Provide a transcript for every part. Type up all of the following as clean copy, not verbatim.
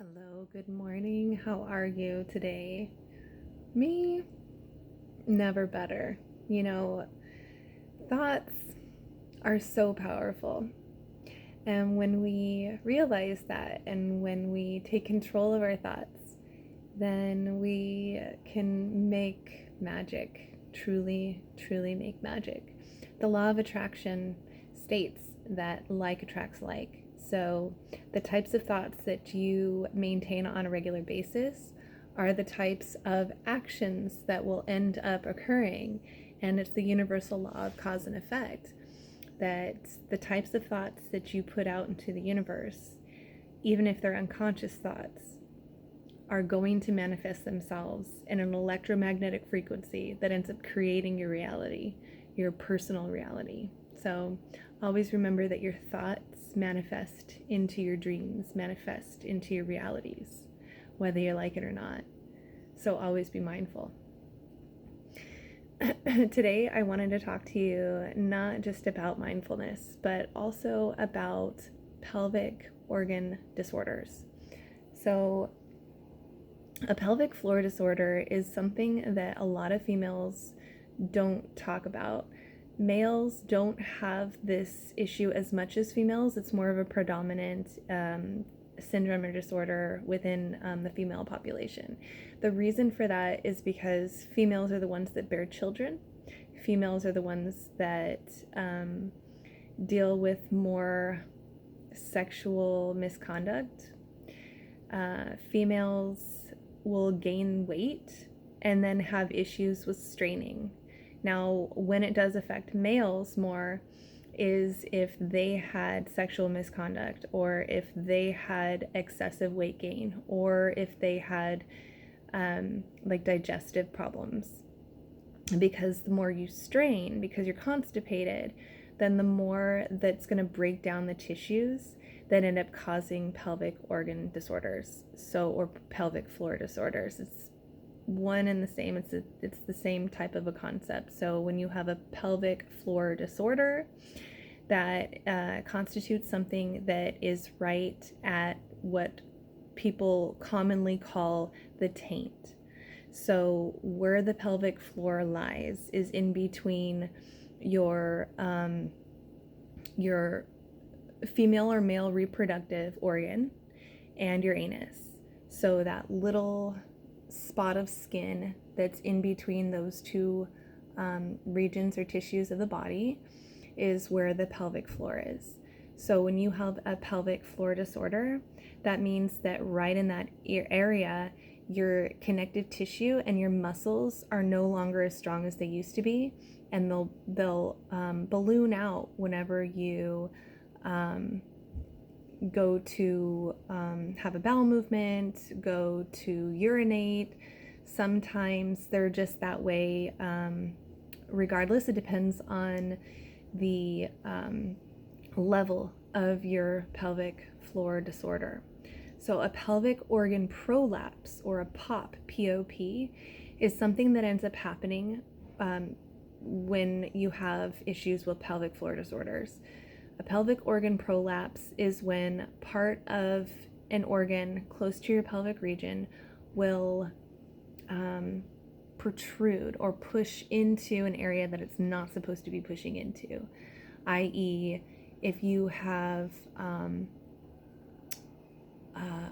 Hello, good morning. How are you today? Me, never better. You know, thoughts are so powerful. And when we realize that and when we take control of our thoughts, then we can make magic, truly, truly make magic. The law of attraction states that like attracts like. So, the types of thoughts that you maintain on a regular basis are the types of actions that will end up occurring. And it's the universal law of cause and effect that the types of thoughts that you put out into the universe, even if they're unconscious thoughts, are going to manifest themselves in an electromagnetic frequency that ends up creating your reality, your personal reality. So always remember that your thoughts manifest into your dreams, manifest into your realities, whether you like it or not. So always be mindful. Today, I wanted to talk to you not just about mindfulness, but also about pelvic organ disorders. So, a pelvic floor disorder is something that a lot of females don't talk about. Males don't have this issue as much as females. It's more of a predominant syndrome or disorder within the female population. The reason for that is because females are the ones that bear children. Females are the ones that deal with more sexual misconduct. Females will gain weight and then have issues with straining. Now, when it does affect males more is if they had sexual misconduct, or if they had excessive weight gain, or if they had like digestive problems. Because the more you strain, because you're constipated, then the more that's going to break down the tissues that end up causing pelvic organ disorders, or pelvic floor disorders. It's one and the same. It's the same type of a concept. So when you have a pelvic floor disorder, that constitutes something that is right at what people commonly call the taint. So where the pelvic floor lies is in between your female or male reproductive organ and your anus. So that little spot of skin that's in between those two regions or tissues of the body is where the pelvic floor is. So when you have a pelvic floor disorder, that means that right in that area, your connective tissue and your muscles are no longer as strong as they used to be, and they'll balloon out whenever you go to have a bowel movement, go to urinate. Sometimes they're just that way. Regardless, it depends on the level of your pelvic floor disorder. So a pelvic organ prolapse, or a POP, P-O-P, is something that ends up happening when you have issues with pelvic floor disorders. A pelvic organ prolapse is when part of an organ close to your pelvic region will protrude or push into an area that it's not supposed to be pushing into, i.e., if you have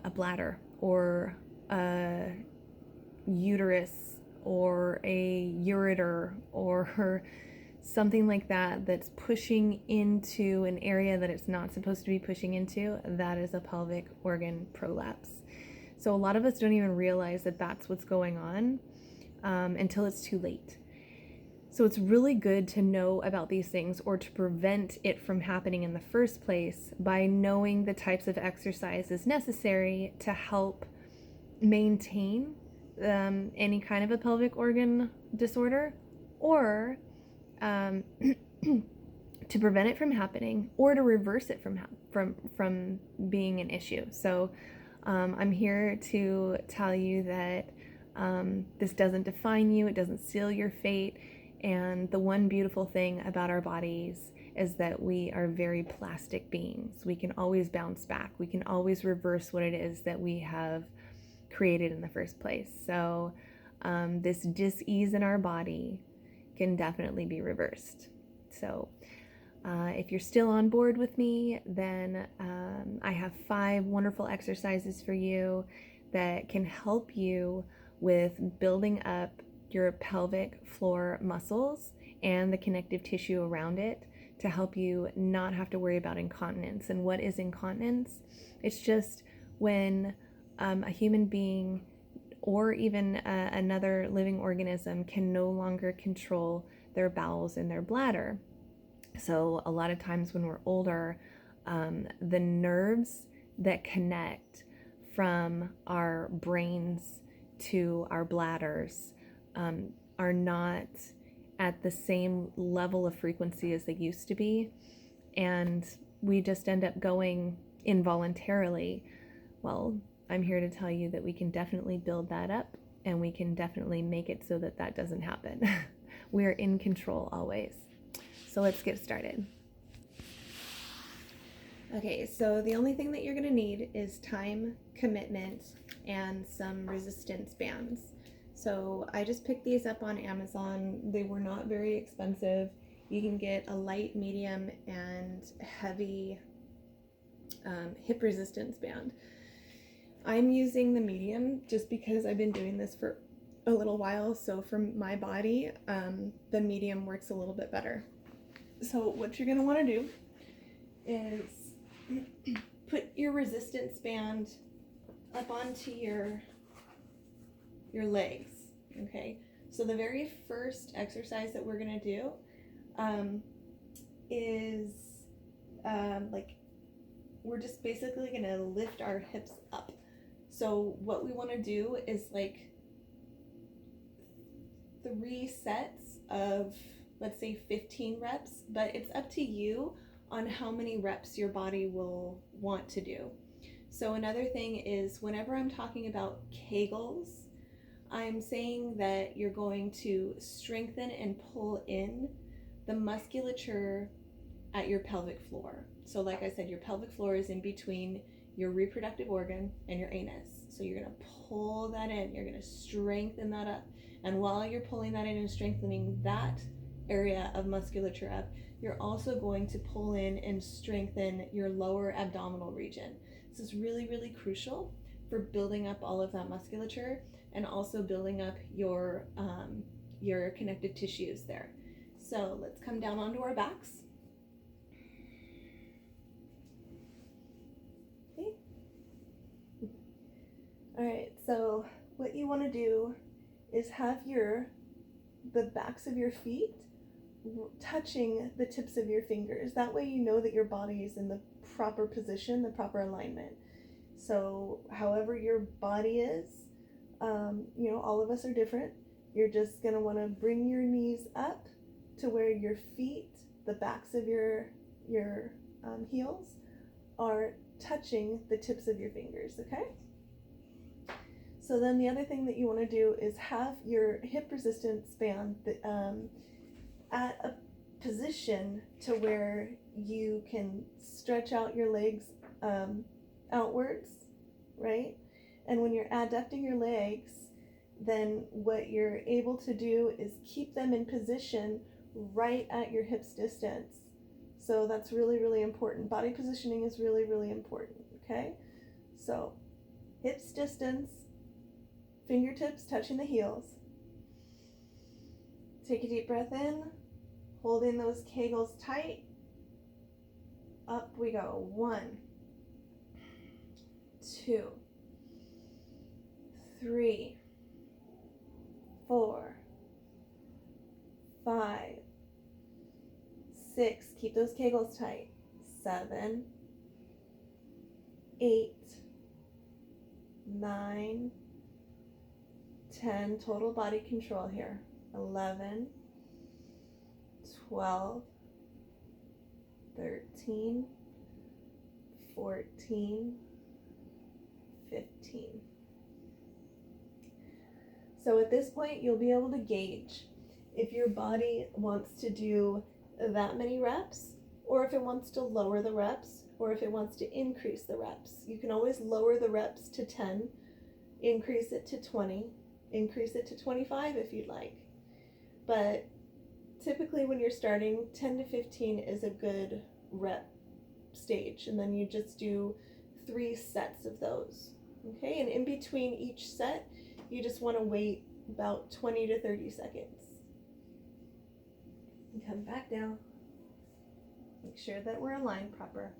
a bladder or a uterus or a ureter or something like that that's pushing into an area that it's not supposed to be pushing into, that is a pelvic organ prolapse. So a lot of us don't even realize that that's what's going on until it's too late. So it's really good to know about these things, or to prevent it from happening in the first place, by knowing the types of exercises necessary to help maintain any kind of a pelvic organ disorder, or to prevent it from happening, or to reverse it from being an issue. So I'm here to tell you that this doesn't define you, it doesn't seal your fate. And the one beautiful thing about our bodies is that we are very plastic beings. We can always bounce back. We can always reverse what it is that we have created in the first place. So this dis-ease in our body can definitely be reversed. So if you're still on board with me, then I have 5 wonderful exercises for you that can help you with building up your pelvic floor muscles and the connective tissue around it to help you not have to worry about incontinence. And what is incontinence? It's just when a human being or even another living organism can no longer control their bowels and their bladder. So a lot of times when we're older, the nerves that connect from our brains to our bladders are not at the same level of frequency as they used to be. And we just end up going involuntarily. Well, I'm here to tell you that we can definitely build that up, and we can definitely make it so that that doesn't happen. We are in control always. So let's get started. Okay, so the only thing that you're gonna need is time, commitment, and some resistance bands. So I just picked these up on Amazon. They were not very expensive. You can get a light, medium, and heavy hip resistance band. I'm using the medium just because I've been doing this for a little while. So for my body, the medium works a little bit better. So what you're gonna wanna do is put your resistance band up onto your legs, okay? So the very first exercise that we're gonna do is we're just basically gonna lift our hips up. So what we wanna do is like 3 sets of, let's say 15 reps, but it's up to you on how many reps your body will want to do. So another thing is whenever I'm talking about Kegels, I'm saying that you're going to strengthen and pull in the musculature at your pelvic floor. So like I said, your pelvic floor is in between your reproductive organ and your anus. So you're gonna pull that in, you're gonna strengthen that up. And while you're pulling that in and strengthening that area of musculature up, you're also going to pull in and strengthen your lower abdominal region. This is really, really crucial for building up all of that musculature and also building up your connective tissues there. So let's come down onto our backs. Okay. All right, so what you want to do is have the backs of your feet touching the tips of your fingers. That way you know that your body is in the proper position, the proper alignment. So however your body is, all of us are different. You're just gonna wanna bring your knees up to where your feet, the backs of your heels are touching the tips of your fingers, okay? So then the other thing that you wanna do is have your hip resistance band at a position to where you can stretch out your legs outwards, right? And when you're adducting your legs, then what you're able to do is keep them in position right at your hips distance. So that's really, really important. Body positioning is really, really important, okay? So hips distance, fingertips touching the heels. Take a deep breath in, holding those Kegels tight. Up we go. 1, 2, 3, 4, 5, 6. Keep those Kegels tight. 7, 8, 9, 10. Total body control here. 11, 12, 13, 14, 15. So at this point, you'll be able to gauge if your body wants to do that many reps or if it wants to lower the reps, or if it wants to increase the reps. You can always lower the reps to 10, increase it to 20, increase it to 25 if you'd like. But typically when you're starting, 10 to 15 is a good rep stage, and then you just do 3 sets of those. Okay, and in between each set, you just want to wait about 20 to 30 seconds. And come back down. Make sure that we're aligned proper.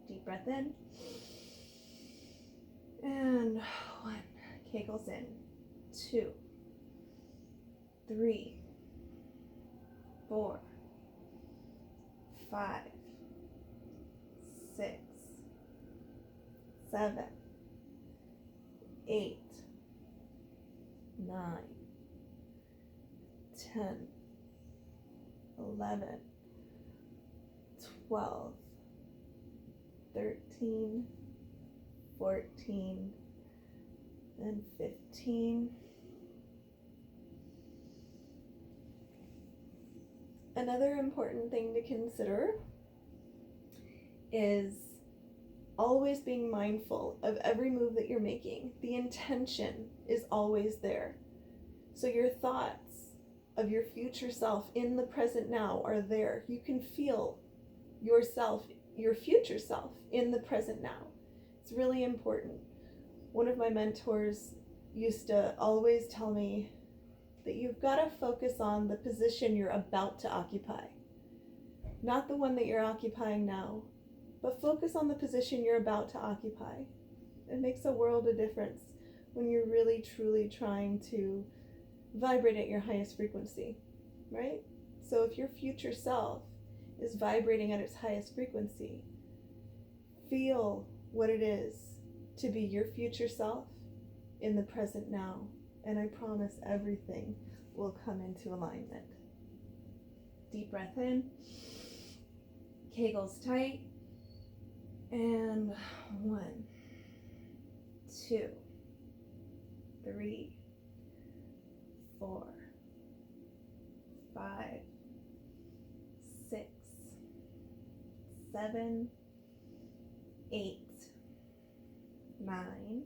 Deep breath in. And 1. Kegels in. 2. 3. 4. 5. 6. 7. 8. 9. 10. 11. 12, 13, 14, and 15. Another important thing to consider is always being mindful of every move that you're making. The intention is always there. So your thoughts of your future self in the present now are there. You can feel yourself, your future self in the present now. It's really important. One of my mentors used to always tell me that you've got to focus on the position you're about to occupy. Not the one that you're occupying now, but focus on the position you're about to occupy. It makes a world of difference when you're really truly trying to vibrate at your highest frequency, right? So if your future self is vibrating at its highest frequency, feel what it is to be your future self in the present now, and I promise everything will come into alignment. Deep breath in, Kegels tight, and 1, 2, 3, 4, 5, 6, 7, 8, 9,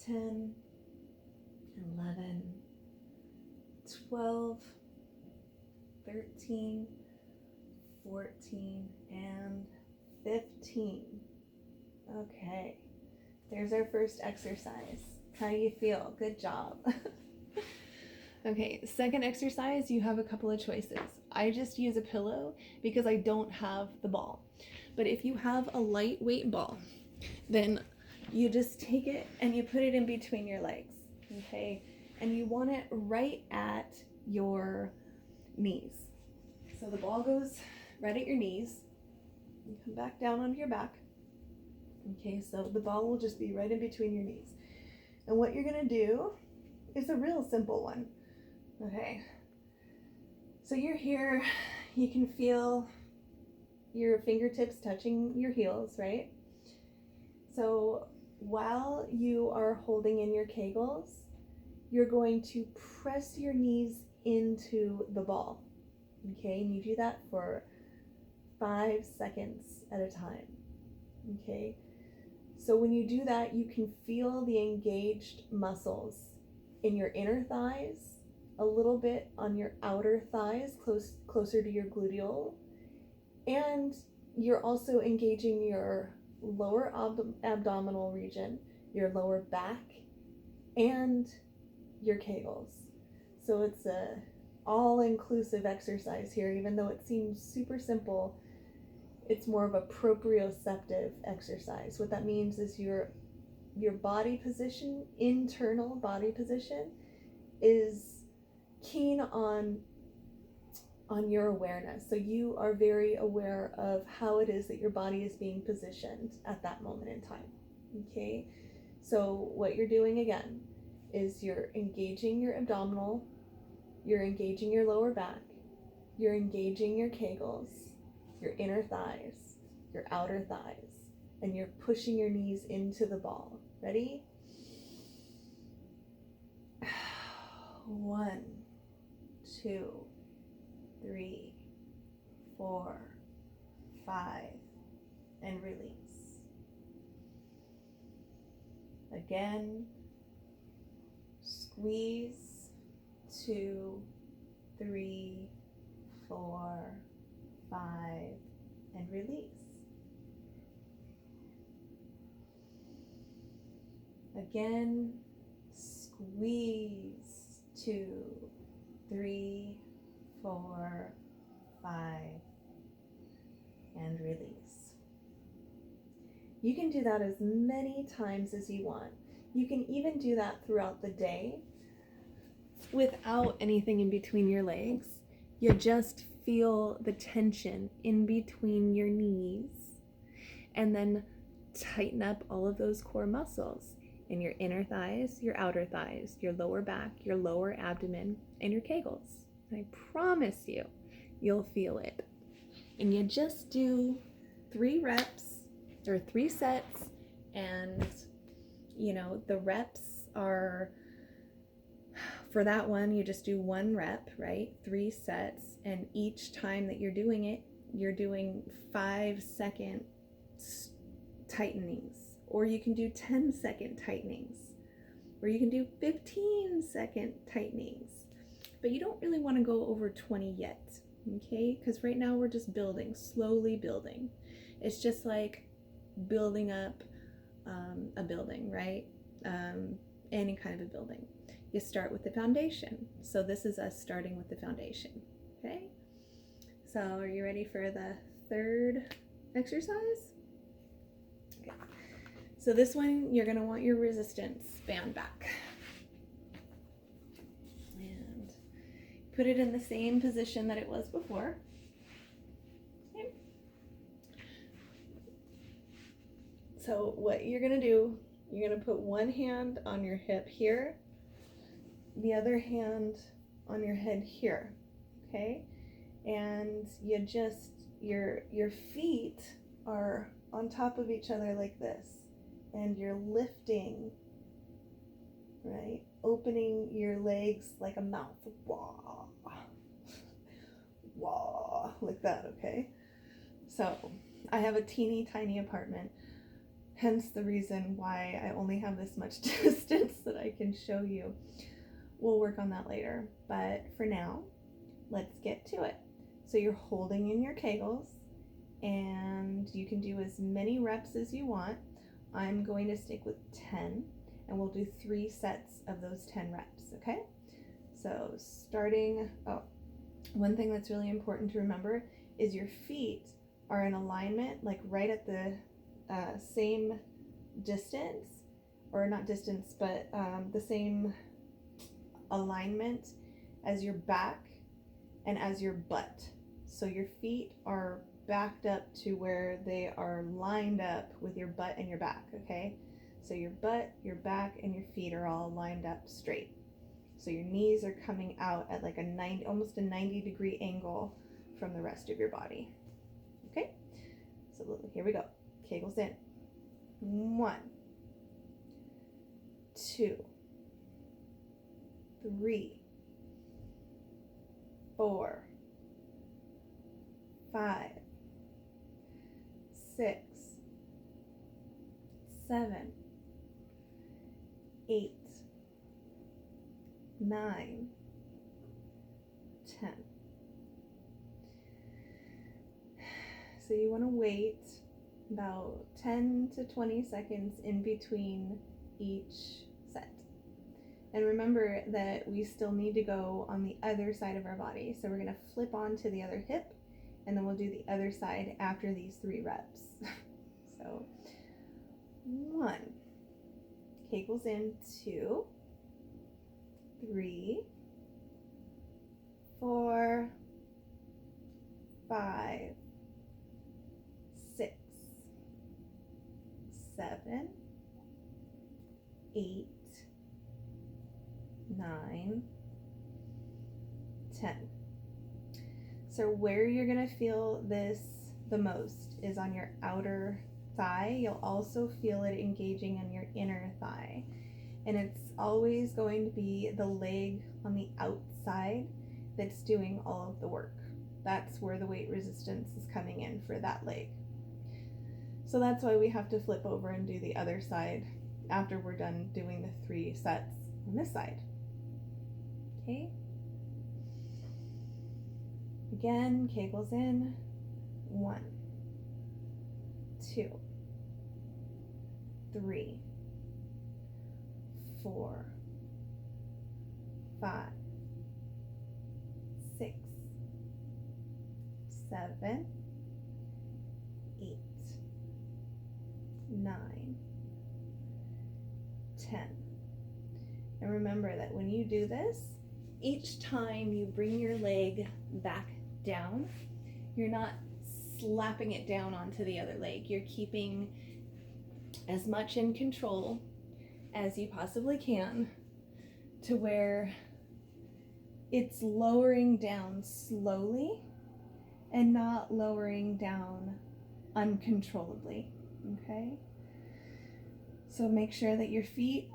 10, 11, 12, 13, 14, and 15. Okay, there's our first exercise. How do you feel? Good job. Okay, second exercise, you have a couple of choices. I just use a pillow because I don't have the ball. But if you have a lightweight ball, then you just take it and you put it in between your legs, okay? And you want it right at your knees. So the ball goes right at your knees. You come back down onto your back. Okay, so the ball will just be right in between your knees. And what you're gonna do is a real simple one. Okay, so you're here, you can feel your fingertips touching your heels, right? So while you are holding in your Kegels, you're going to press your knees into the ball, okay? And you do that for 5 seconds at a time, okay? So when you do that, you can feel the engaged muscles in your inner thighs, a little bit on your outer thighs, closer to your gluteal, and you're also engaging your lower abdominal region, your lower back, and your Kegels. So it's a all-inclusive exercise here. Even though it seems super simple, it's more of a proprioceptive exercise. What that means is your body position, internal body position, is keen on your awareness. So you are very aware of how it is that your body is being positioned at that moment in time. Okay? So what you're doing again is you're engaging your abdominal, you're engaging your lower back, you're engaging your Kegels, your inner thighs, your outer thighs, and you're pushing your knees into the ball. Ready? 1, 2, 3, 4, 5, and release. Again, squeeze, 2, 3, 4, 5, and release. Again, squeeze, 2, 3, 4, 5, and release. You can do that as many times as you want. You can even do that throughout the day without anything in between your legs. You just feel the tension in between your knees and then tighten up all of those core muscles in your inner thighs, your outer thighs, your lower back, your lower abdomen, and your kegels. I promise you, you'll feel it. And you just do 3 reps or 3 sets, and the reps are, for that one, you just do 1 rep, right? 3 sets, and each time that you're doing it, you're doing 5-second tightenings, or you can do 10-second tightenings, or you can do 15-second tightenings, but you don't really want to go over 20 yet, okay? Because right now we're just building, slowly building. It's just like building up a building, right? Any kind of a building. You start with the foundation. So this is us starting with the foundation, okay? So are you ready for the 3rd exercise? Okay. So this one, you're gonna want your resistance band back. And put it in the same position that it was before. Okay. So what you're gonna do, you're gonna put one hand on your hip here, the other hand on your head here, okay? And you just, your feet are on top of each other like this, and you're lifting, right? Opening your legs like a mouth, wah, wah, like that, okay? So I have a teeny tiny apartment, hence the reason why I only have this much distance that I can show you. We'll work on that later, but for now, let's get to it. So you're holding in your kegels, and you can do as many reps as you want. I'm going to stick with 10, and we'll do 3 sets of those 10 reps, okay? So starting, one thing that's really important to remember is your feet are in alignment, like right at the same distance, or not distance, but the same alignment as your back and as your butt. So your feet are backed up to where they are lined up with your butt and your back, okay? So your butt, your back, and your feet are all lined up straight. So your knees are coming out at like almost a 90-degree angle from the rest of your body, okay? So here we go. Kegels in. 1, 2, 3, 4, 5, 6, 7, 8, 9, 10. So you want to wait about 10 to 20 seconds in between each set. And remember that we still need to go on the other side of our body. So we're going to flip onto the other hip, and then we'll do the other side after these 3 reps. So 1, kegels in, 2, 3, 4, 5, 6, 7, 8, 9, 10. So where you're going to feel this the most is on your outer thigh. You'll also feel it engaging on your inner thigh. And it's always going to be the leg on the outside that's doing all of the work. That's where the weight resistance is coming in for that leg. So that's why we have to flip over and do the other side after we're done doing the 3 sets on this side. Okay? Again, Kegels in. 1, 2, 3, 4, 5, 6, 7, 8, 9, 10. And remember that when you do this, each time you bring your leg back down, you're not slapping it down onto the other leg. You're keeping as much in control as you possibly can to where it's lowering down slowly and not lowering down uncontrollably, okay? So make sure that your feet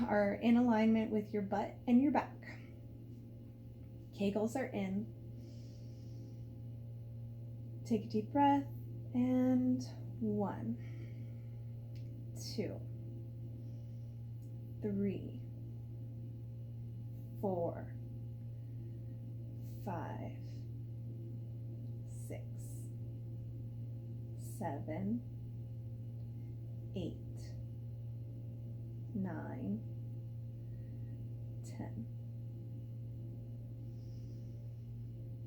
are in alignment with your butt and your back. Kegels are in. Take a deep breath, and 1, 2, 3, 4, 5, 6, 7, 8, 9, 10.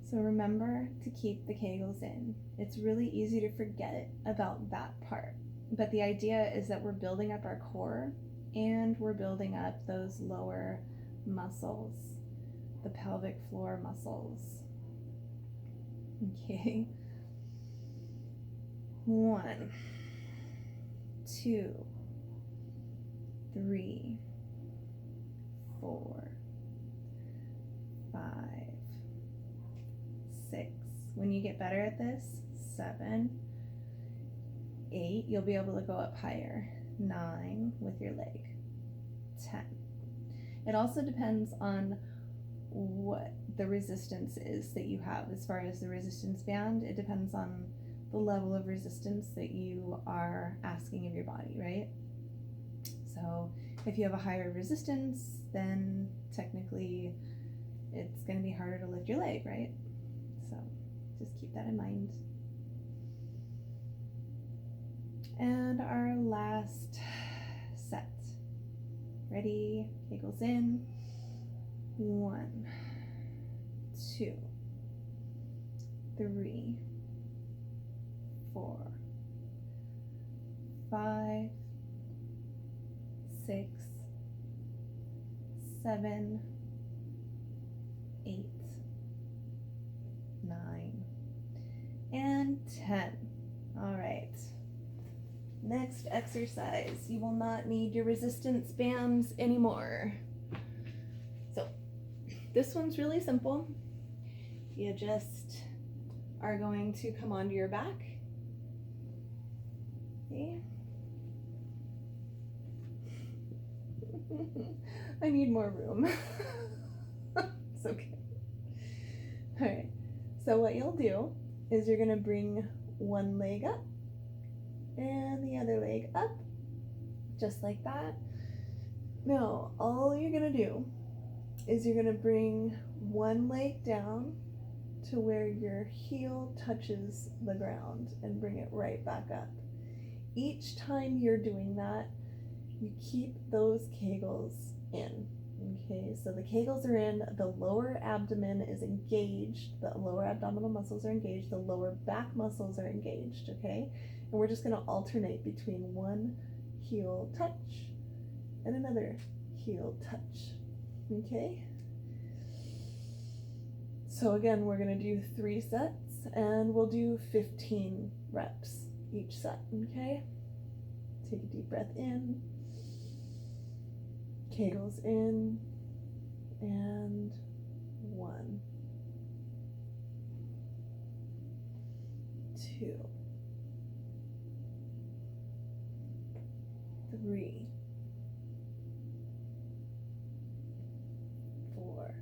So remember to keep the Kegels in. It's really easy to forget about that part. But the idea is that we're building up our core and we're building up those lower muscles, the pelvic floor muscles. Okay. 1, 2, 3, 4, 5, 6. When you get better at this, 7, 8. You'll be able to go up higher. 9 with your leg. 10. It also depends on what the resistance is that you have. As far as the resistance band, it depends on the level of resistance that you are asking of your body, right? So if you have a higher resistance, then technically it's going to be harder to lift your leg, right? So just keep that in mind. And our last set. Ready? Kegels in. 1, 2, 3, 4, 5, 6, 7, 8, 9, and 10. All right. Next exercise. You will not need your resistance bands anymore. So this one's really simple. You just are going to come onto your back. Okay. I need more room. It's okay. All right. So what you'll do is you're going to bring one leg up and the other leg up, just like that. Now, all you're going to do is you're going to bring one leg down to where your heel touches the ground and bring it right back up. Each time you're doing that, you keep those Kegels in. Okay, so the Kegels are in, the lower abdomen is engaged, the lower abdominal muscles are engaged, the lower back muscles are engaged, okay? And we're just going to alternate between one heel touch and another heel touch, okay? So again, we're going to do 3 sets and we'll do 15 reps each set, okay? Take a deep breath in, Kegels in, and 1, 2, 3, 4,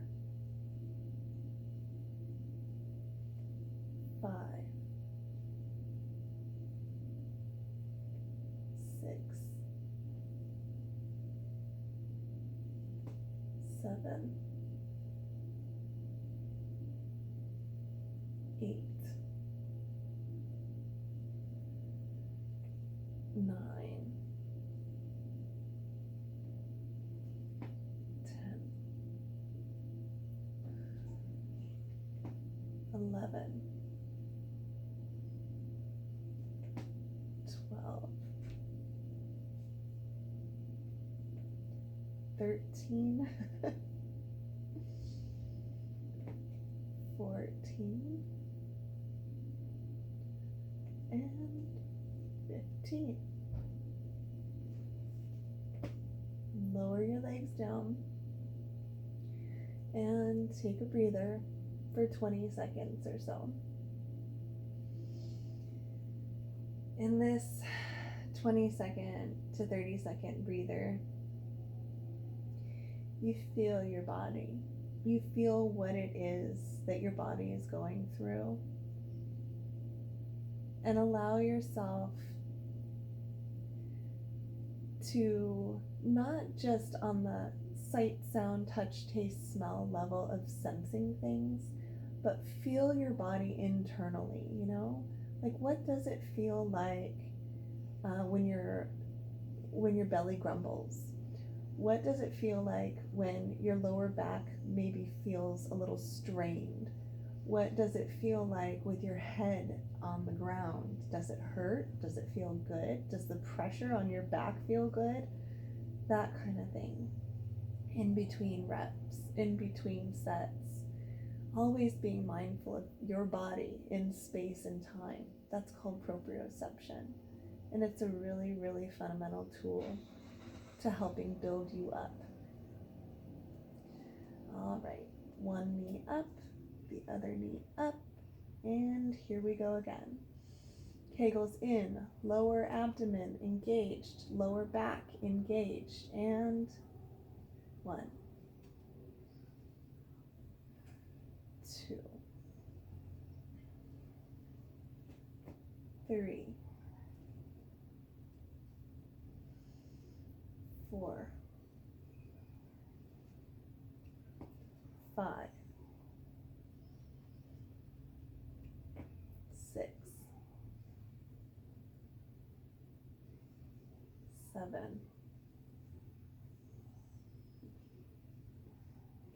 7, 8, 9, 10, 11, 12, 13, 14, and 15. Lower your legs down and take a breather for 20 seconds or so. In this 20-second to 30-second breather, you feel your body. You feel what it is that your body is going through. And allow yourself to not just on the sight, sound, touch, taste, smell level of sensing things, but feel your body internally, you know? Like, what does it feel like when your belly grumbles? What does it feel like when your lower back maybe feels a little strained? What does it feel like with your head on the ground? Does it hurt? Does it feel good? Does the pressure on your back feel good? That kind of thing. In between reps, in between sets, always being mindful of your body in space and time. That's called proprioception. And it's a really, really fundamental tool to helping build you up. All right, one knee up, the other knee up, and here we go again. Kegels in, lower abdomen engaged, lower back engaged, and 1, 2, 3, 4, 5, 6, 7,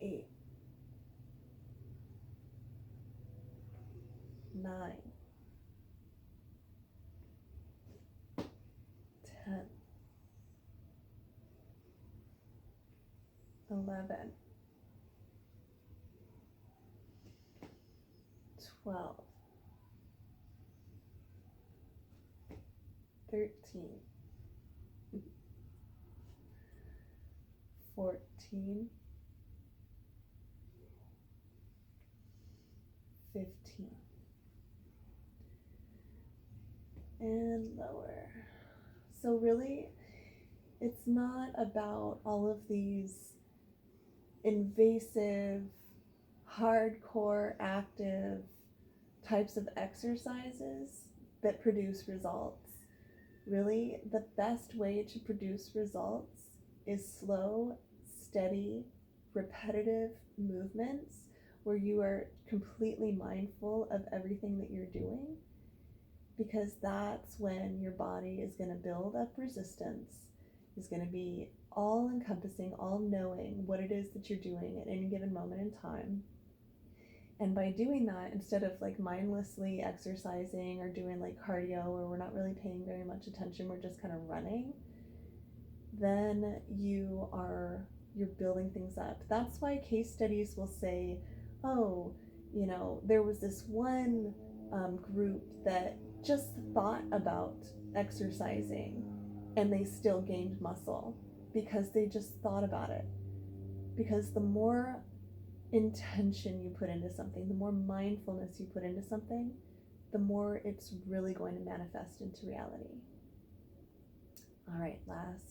8, 9, 10, 11, 12, 13, 14, 15, and lower. So really, it's not about all of these invasive, hardcore, active types of exercises that produce results. Really, the best way to produce results is slow, steady, repetitive movements where you are completely mindful of everything that you're doing, because that's when your body is going to build up resistance, is going to be all encompassing, all knowing what it is that you're doing at any given moment in time. And by doing that, instead of like mindlessly exercising or doing like cardio where we're not really paying very much attention, we're just kind of running, then you're building things up. That's why case studies will say, oh, you know, there was this one group that just thought about exercising and they still gained muscle because they just thought about it. Because the more intention you put into something, the more mindfulness you put into something, the more it's really going to manifest into reality. All right, last